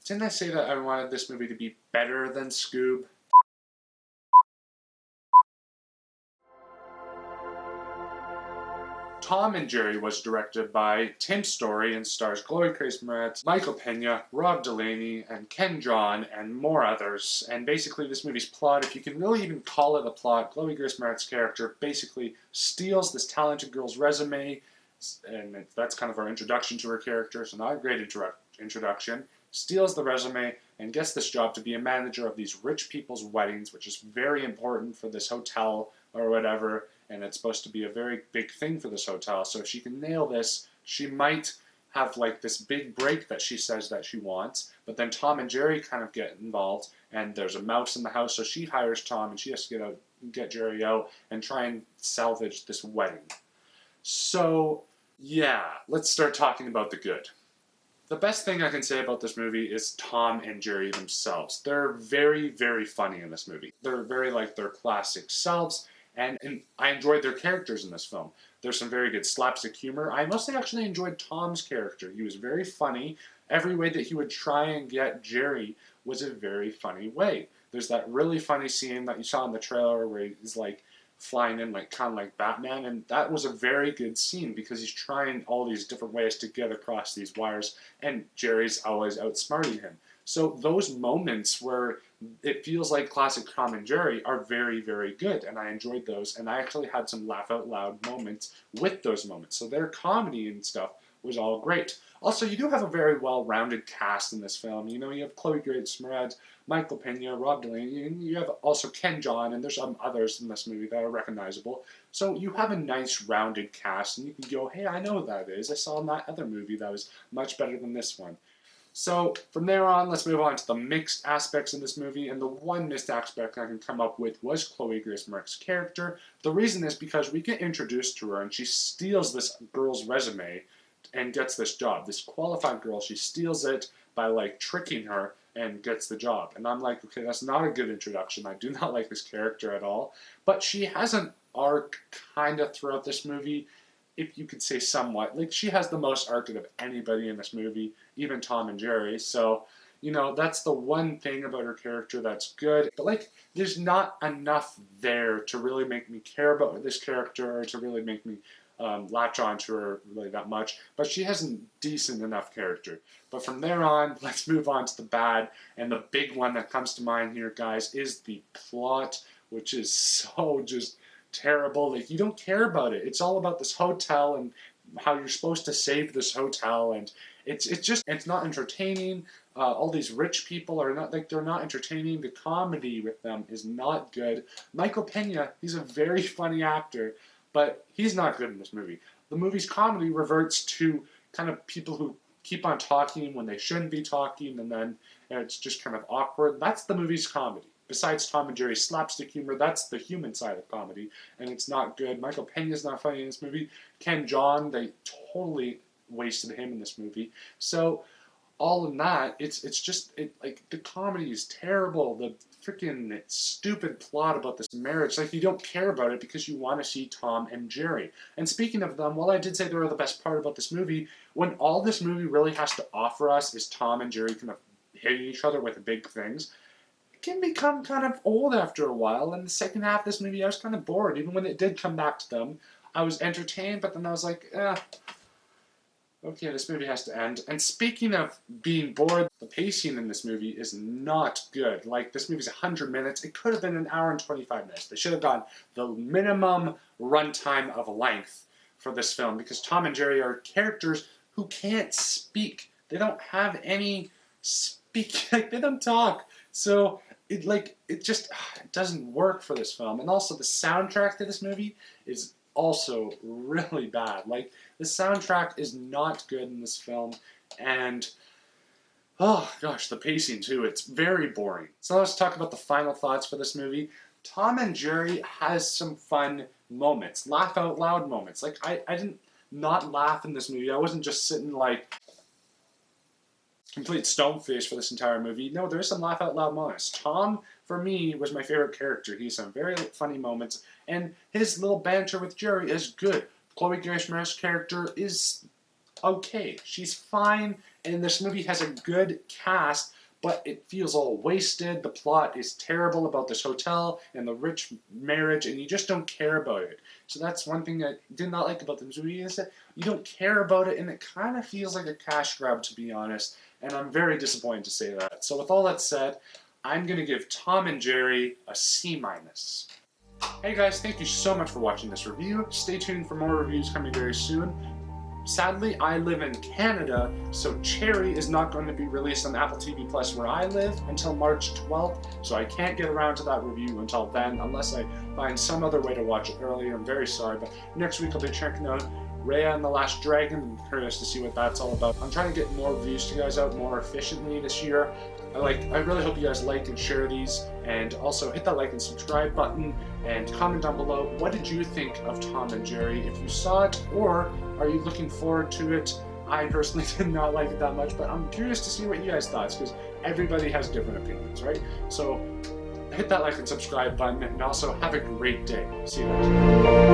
Didn't I say that I wanted this movie to be better than Scoob? Tom and Jerry was directed by Tim Story and stars Chloe Grace Moretz, Michael Pena, Rob Delaney, and Ken Jeong, and more others. And basically this movie's plot, if you can really even call it a plot, Chloe Grace Moretz's character basically steals this talented girl's resume, and that's kind of our introduction to her character, so not a great introduction, steals the resume and gets this job to be a manager of these rich people's weddings, which is very important for this hotel or whatever, and it's supposed to be a very big thing for this hotel. So if she can nail this, she might have like this big break that she says that she wants. But then Tom and Jerry kind of get involved, and there's a mouse in the house, so she hires Tom, and she has to get Jerry out and try and salvage this wedding. So yeah, let's start talking about the good. The best thing I can say about this movie is Tom and Jerry themselves. They're very, very funny in this movie. They're very like their classic selves, and I enjoyed their characters in this film. There's some very good slapstick humor. I mostly actually enjoyed Tom's character. He was very funny. Every way that he would try and get Jerry was a very funny way. There's that really funny scene that you saw in the trailer where he's like flying in like kind of like Batman, and that was a very good scene because he's trying all these different ways to get across these wires, and Jerry's always outsmarting him. So those moments where it feels like classic Tom and Jerry are very, very good, and I enjoyed those, and I actually had some laugh out loud moments with those moments. So their comedy and stuff was all great. Also, you do have a very well-rounded cast in this film. You know, you have Chloe Grace Moretz, Michael Pena, Rob Delaney, and you have also Ken Jeong, and there's some others in this movie that are recognizable. So you have a nice rounded cast, and you can go, hey, I know who that is. I saw in that other movie that was much better than this one. So from there on, let's move on to the mixed aspects in this movie, and the one missed aspect I can come up with was Chloe Grace Moretz's character. The reason is because we get introduced to her, and she steals this girl's resume and gets this job. This qualified girl, she steals it by like tricking her and gets the job. And I'm like, okay, that's not a good introduction. I do not like this character at all. But she has an arc kind of throughout this movie, if you could say somewhat. Like, she has the most arc out of anybody in this movie, even Tom and Jerry. So, you know, that's the one thing about her character that's good. But, like, there's not enough there to really make me care about this character or to really make me latch on to her really that much. But she has a decent enough character. But from there on, let's move on to the bad. And the big one that comes to mind here, guys, is the plot, which is so just terrible. Like, you don't care about it. It's all about this hotel and how you're supposed to save this hotel, and it's not entertaining. All these rich people are not, like, they're not entertaining. The comedy with them is not good. Michael Pena, he's a very funny actor, but he's not good in this movie. The movie's comedy reverts to kind of people who keep on talking when they shouldn't be talking, and then it's just kind of awkward. That's the movie's comedy. Besides Tom and Jerry's slapstick humor, that's the human side of comedy, and it's not good. Michael Pena's not funny in this movie. Ken Jeong, they totally wasted him in this movie. So all in that, it's just like the comedy is terrible. The freaking stupid plot about this marriage, like, you don't care about it because you want to see Tom and Jerry. And speaking of them, while I did say they were the best part about this movie, when all this movie really has to offer us is Tom and Jerry kind of hitting each other with big things, can become kind of old after a while. And the second half of this movie, I was kind of bored. Even when it did come back to them, I was entertained, but then I was like, okay, this movie has to end. And speaking of being bored, the pacing in this movie is not good. Like, this movie's 100 minutes. It could have been an hour and 25 minutes. They should have gone the minimum runtime of length for this film, because Tom and Jerry are characters who can't speak. They don't have any speak. Like, they don't talk. So it just it doesn't work for this film. And also the soundtrack to this movie is also really bad. Like, the soundtrack is not good in this film, and oh gosh, the pacing too, it's very boring. So let's talk about the final thoughts for this movie. Tom and Jerry has some fun moments, laugh out loud moments. Like, I didn't not laugh in this movie. I wasn't just sitting like complete stone face for this entire movie. No, there's some laugh out loud moments. Tom, for me, was my favorite character. He has some very funny moments, and his little banter with Jerry is good. Chloe Grace Moretz's character is okay. She's fine, and this movie has a good cast, but it feels all wasted. The plot is terrible about this hotel and the rich marriage, and you just don't care about it. So that's one thing I did not like about this movie, is that you don't care about it, and it kind of feels like a cash grab, to be honest, and I'm very disappointed to say that. So with all that said, I'm going to give Tom and Jerry a C-. Hey guys, thank you so much for watching this review. Stay tuned for more reviews coming very soon. Sadly, I live in Canada, so Cherry is not going to be released on Apple TV Plus where I live until March 12th, so I can't get around to that review until then, unless I find some other way to watch it earlier. I'm very sorry, but next week I'll be checking out Raya and the Last Dragon. I'm curious to see what that's all about. I'm trying to get more reviews to you guys out more efficiently this year. I really hope you guys like and share these, and also hit that like and subscribe button, and comment down below, what did you think of Tom and Jerry, if you saw it, or are you looking forward to it? I personally did not like it that much, but I'm curious to see what you guys thought, because everybody has different opinions, right? So hit that like and subscribe button, and also have a great day. See you guys.